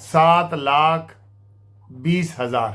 7,20,000,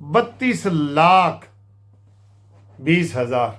32,20,000,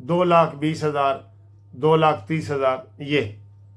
2,20,000, 2,30,000,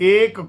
1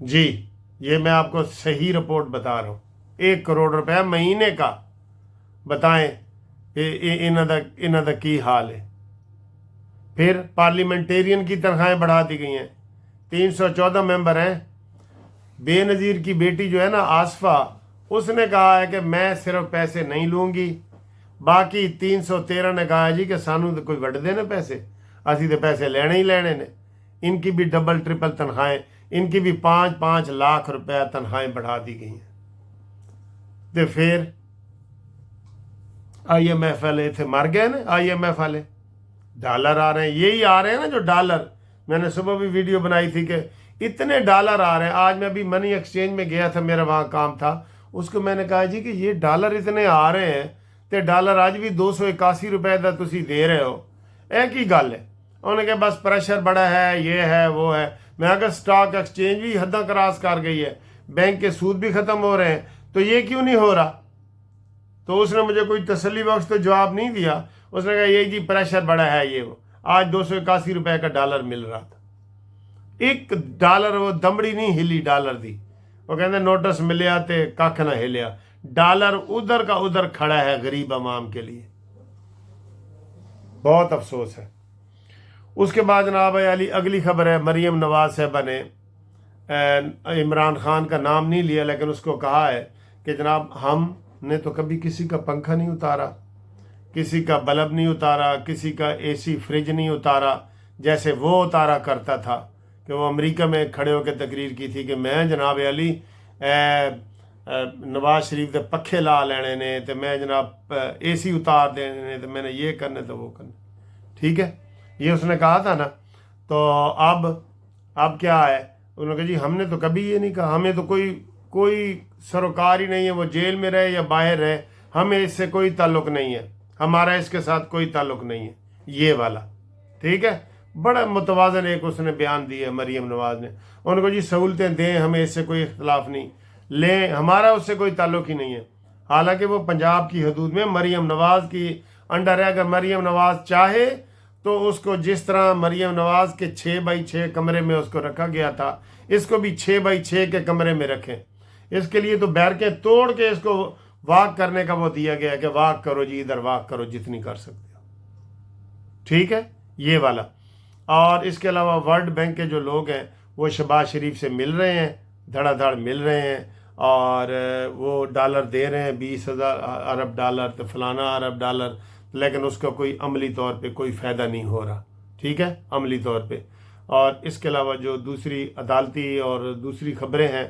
جی یہ میں آپ کو صحیح رپورٹ بتا رہا ہوں، 1 کروڑ روپے مہینے کا، بتائیں انہوں دا کی حال ہے۔ پھر پارلیمنٹیرین کی تنخواہیں بڑھا دی گئی ہیں، 314 ممبر ہیں۔ بے نظیر کی بیٹی جو ہے نا آصفہ، اس نے کہا ہے کہ میں صرف پیسے نہیں لوں گی، باقی 313 نے کہا ہے جی کہ سانو تو کوئی وڈ دینے پیسے، اسی تو پیسے لینے ہی لینے نے۔ ان کی بھی ڈبل ٹرپل تنخواہیں، ان کی بھی 5-5 لاکھ روپے تنخواہیں بڑھا دی گئی ہیں۔ تو پھر آئی ایم ایف والے تھے مر گئے نا، آئی ایم ایف والے ڈالر آ رہے ہیں، یہی آ رہے ہیں نا جو ڈالر، میں نے صبح بھی ویڈیو بنائی تھی کہ اتنے ڈالر آ رہے ہیں۔ آج میں ابھی منی ایکسچینج میں گیا تھا، میرا وہاں کام تھا، اس کو میں نے کہا جی کہ یہ ڈالر اتنے آ رہے ہیں تے ڈالر آج بھی 281 روپے دا تسی دے رہے ہو، ایک ہی گل ہے۔ انہوں نے کہا بس پریشر بڑا ہے، یہ ہے وہ ہے۔ میں اگر سٹاک ایکسچینج بھی حداں کراس کر گئی ہے، بینک کے سود بھی ختم ہو رہے ہیں، تو یہ کیوں نہیں ہو رہا؟ تو اس نے مجھے کوئی تسلی بخش تو جواب نہیں دیا۔ اس نے کہا یہ جی پریشر بڑا ہے، یہ وہ۔ آج 281 روپے کا ڈالر مل رہا تھا، 1 ڈالر، وہ دمڑی نہیں ہلی ڈالر دی۔ وہ کہتے نوٹس ملیا تے کھ نہ ہلیا، ڈالر ادھر کا ادھر کھڑا ہے غریب عوام کے لیے، بہت افسوس ہے۔ اس کے بعد جناب علی اگلی خبر ہے، مریم نواز صاحبہ نے عمران خان کا نام نہیں لیا، لیکن اس کو کہا ہے کہ جناب ہم نے تو کبھی کسی کا پنکھا نہیں اتارا، کسی کا بلب نہیں اتارا، کسی کا اے سی فریج نہیں اتارا، جیسے وہ اتارا کرتا تھا کہ وہ امریکہ میں کھڑے ہو کے تقریر کی تھی کہ میں جناب علی نواز شریف دے پکھے لا لینے نے، تو میں جناب اے سی اتار دینے نے، تو میں نے یہ کرنے تو وہ کرنے، ٹھیک ہے، یہ اس نے کہا تھا نا۔ تو اب کیا ہے، انہوں نے کہا جی ہم نے تو کبھی یہ نہیں کہا، ہمیں تو کوئی سروکار ہی نہیں ہے، وہ جیل میں رہے یا باہر رہے، ہمیں اس سے کوئی تعلق نہیں ہے، ہمارا اس کے ساتھ کوئی تعلق نہیں ہے، یہ والا، ٹھیک ہے۔ بڑا متوازن ایک اس نے بیان دی ہے مریم نواز نے، ان کو جی سہولتیں دیں، ہمیں اس سے کوئی اختلاف نہیں، لیں، ہمارا اس سے کوئی تعلق ہی نہیں ہے۔ حالانکہ وہ پنجاب کی حدود میں مریم نواز کی انڈر ہے، اگر مریم نواز چاہے تو اس کو جس طرح مریم نواز کے 6x6 کمرے میں اس کو رکھا گیا تھا، اس کو بھی 6x6 کے کمرے میں رکھیں۔ اس کے لیے تو بیرکیں توڑ کے اس کو واک کرنے کا وہ دیا گیا کہ واک کرو جی، ادھر واک کرو جتنی کر سکتے ہو، ٹھیک ہے، یہ والا۔ اور اس کے علاوہ ورلڈ بینک کے جو لوگ ہیں وہ شہباز شریف سے مل رہے ہیں، دھڑا دھڑ مل رہے ہیں، اور وہ ڈالر دے رہے ہیں، 20,000 ارب ڈالر تو فلانا ارب ڈالر، لیکن اس کا کوئی عملی طور پہ کوئی فائدہ نہیں ہو رہا، ٹھیک ہے، عملی طور پہ۔ اور اس کے علاوہ جو دوسری عدالتی اور دوسری خبریں ہیں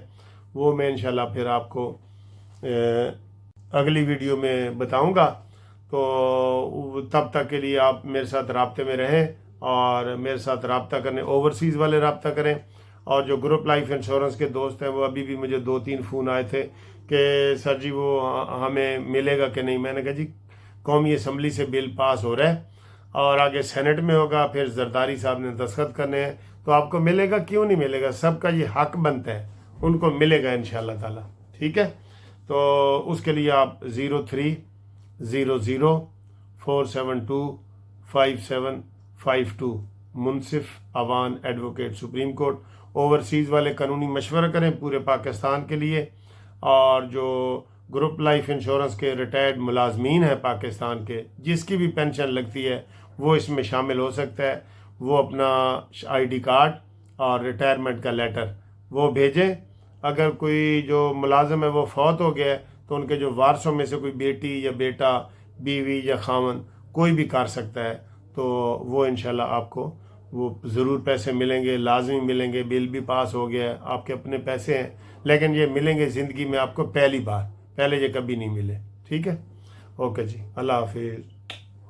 وہ میں انشاءاللہ پھر آپ کو اگلی ویڈیو میں بتاؤں گا، تو تب تک کے لیے آپ میرے ساتھ رابطے میں رہیں، اور میرے ساتھ رابطہ کرنے، اوورسیز والے رابطہ کریں، اور جو گروپ لائف انشورنس کے دوست ہیں وہ ابھی بھی مجھے 2-3 فون آئے تھے کہ سر جی وہ ہمیں ملے گا کہ نہیں۔ میں نے کہا جی قومی اسمبلی سے بل پاس ہو رہا ہے اور آگے سینٹ میں ہوگا، پھر زرداری صاحب نے دستخط کرنے ہیں، تو آپ کو ملے گا، کیوں نہیں ملے گا؟ سب کا یہ حق بنتا ہے، ان کو ملے گا انشاءاللہ تعالی، ٹھیک ہے۔ تو اس کے لیے آپ 0300472572 Munsif Awan advocate supreme court, overseas والے قانونی مشورہ کریں پورے پاکستان کے لیے، اور جو گروپ لائف انشورنس کے ریٹائرڈ ملازمین ہیں پاکستان کے، جس کی بھی پینشن لگتی ہے وہ اس میں شامل ہو سکتا ہے، وہ اپنا آئی ڈی کارڈ اور ریٹائرمنٹ کا لیٹر وہ بھیجیں۔ اگر کوئی جو ملازم ہے وہ فوت ہو گیا ہے تو ان کے جو وارثوں میں سے کوئی بیٹی یا بیٹا، بیوی یا خاوند کوئی بھی کر سکتا ہے، تو وہ انشاءاللہ آپ کو وہ ضرور پیسے ملیں گے، لازمی ملیں گے۔ بل بھی پاس ہو گیا ہے، آپ کے اپنے پیسے ہیں، لیکن یہ ملیں گے زندگی میں آپ کو پہلی بار، پہلے یہ کبھی نہیں ملے، ٹھیک ہے۔ اوکے جی، اللہ حافظ،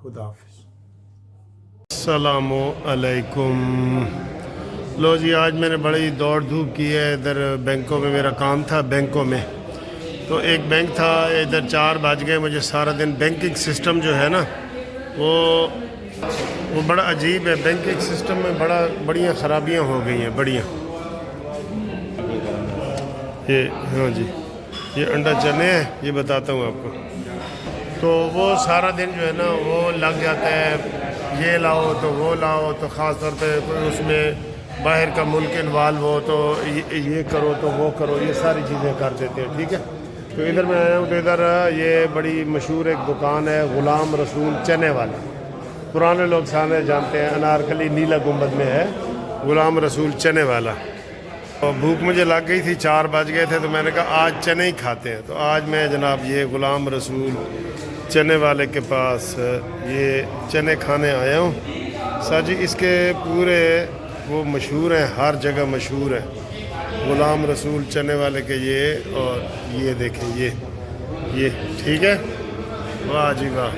خدا حافظ، السلام علیکم۔ لو جی، آج میں نے بڑی دوڑ دھوپ کی ہے، ادھر بینکوں میں میرا کام تھا، بینکوں میں تو ایک بینک تھا، ادھر 4 بج گئے مجھے، سارا دن بینکنگ سسٹم جو ہے نا وہ بڑا عجیب ہے، بینکنگ سسٹم میں بڑیاں خرابیاں ہو گئی ہیں، بڑیاں۔ یہ ہاں جی، یہ انڈا چنے ہیں، یہ بتاتا ہوں آپ کو۔ تو وہ سارا دن جو ہے نا وہ لگ جاتا ہے، یہ لاؤ تو وہ لاؤ، تو خاص طور پہ کوئی اس میں باہر کا ملک انوالو ہو تو یہ کرو تو وہ کرو، یہ ساری چیزیں کر دیتے ہیں، ٹھیک ہے۔ تو ادھر میں آیا ہوں تو ادھر یہ بڑی مشہور ایک دکان ہے غلام رسول چنے والا، پرانے لوگ سارے جانتے ہیں، انارکلی نیلا گنبد میں ہے غلام رسول چنے والا۔ اور بھوک مجھے لگ گئی تھی، 4 بج گئے تھے، تو میں نے کہا آج چنے ہی کھاتے ہیں۔ تو آج میں جناب یہ غلام رسول چنے والے کے پاس یہ چنے کھانے آیا ہوں۔ سر جی اس کے پورے وہ مشہور ہیں، ہر جگہ مشہور ہیں غلام رسول چنے والے کے یہ، اور یہ دیکھیں یہ ٹھیک ہے، واہ جی واہ۔